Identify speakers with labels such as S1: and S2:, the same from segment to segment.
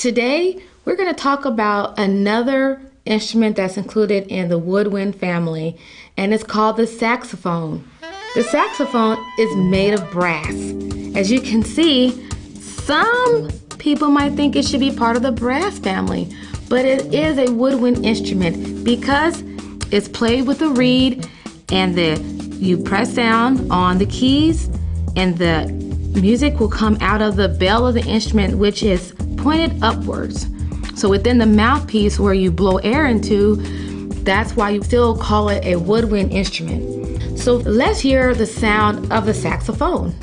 S1: Today, we're going to talk about another instrument that's included in the woodwind family, and it's called the saxophone. The saxophone is made of brass. As you can see, some people might think it should be part of the brass family, but it is a woodwind instrument because it's played with a reed and you press down on the keys and the music will come out of the bell of the instrument, which is pointed upwards. So within the mouthpiece where you blow air into, that's why you still call it a woodwind instrument. So let's hear the sound of the saxophone.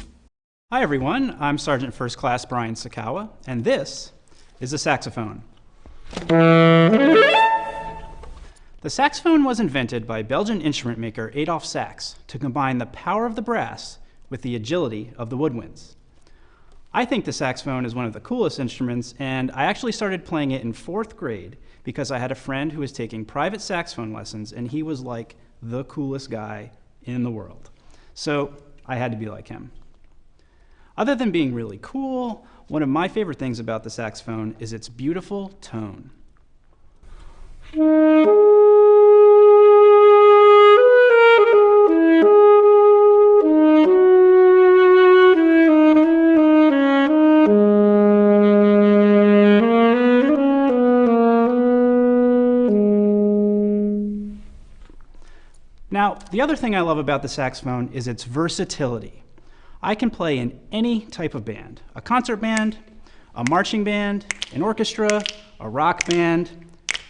S2: Hi everyone, I'm Sergeant First Class Brian Sakawa, and this is a saxophone. The saxophone was invented by Belgian instrument maker Adolphe Sax to combine the power of the brass with the agility of the woodwinds. I think the saxophone is one of the coolest instruments, and I actually started playing it in 4th grade because I had a friend who was taking private saxophone lessons, and he was like the coolest guy in the world. So I had to be like him. Other than being really cool, one of my favorite things about the saxophone is its beautiful tone. Now, the other thing I love about the saxophone is its versatility. I can play in any type of band, a concert band, a marching band, an orchestra, a rock band,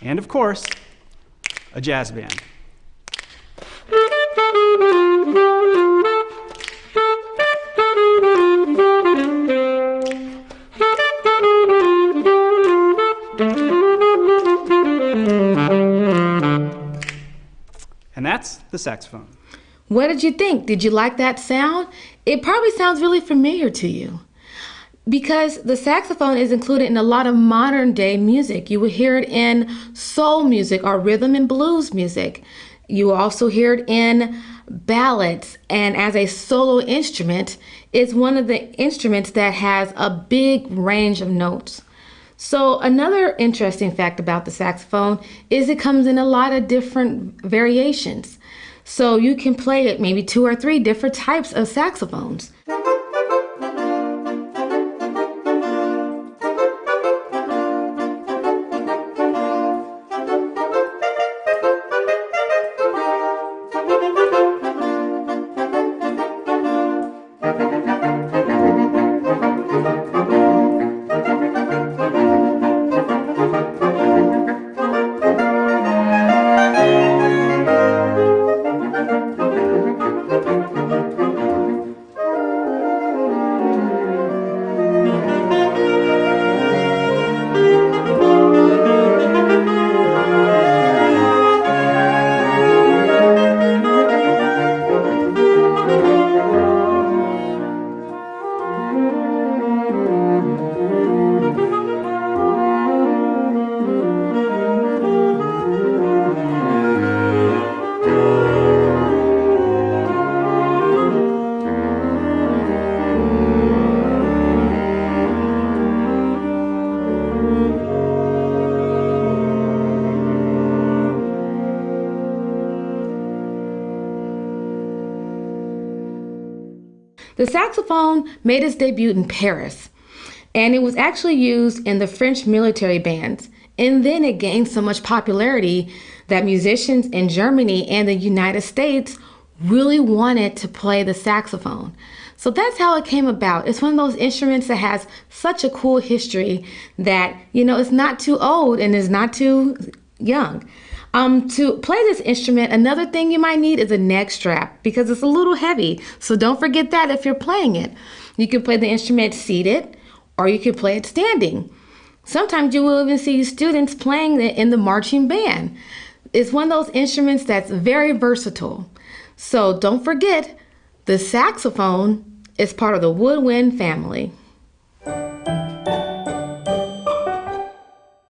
S2: and of course, a jazz band. And that's the saxophone.
S1: What did you think? Did you like that sound? It probably sounds really familiar to you because the saxophone is included in a lot of modern day music. You will hear it in soul music or rhythm and blues music. You will also hear it in ballads, and as a solo instrument, it's one of the instruments that has a big range of notes. So another interesting fact about the saxophone is it comes in a lot of different variations. So you can play it maybe 2 or 3 different types of saxophones. The saxophone made its debut in Paris, and it was actually used in the French military bands. And then it gained so much popularity that musicians in Germany and the United States really wanted to play the saxophone. So that's how it came about. It's one of those instruments that has such a cool history that, it's not too old and it's not too young. To play this instrument, another thing you might need is a neck strap because it's a little heavy. So don't forget that if you're playing it. You can play the instrument seated or you can play it standing. Sometimes you will even see students playing it in the marching band. It's one of those instruments that's very versatile. So don't forget, the saxophone is part of the woodwind family.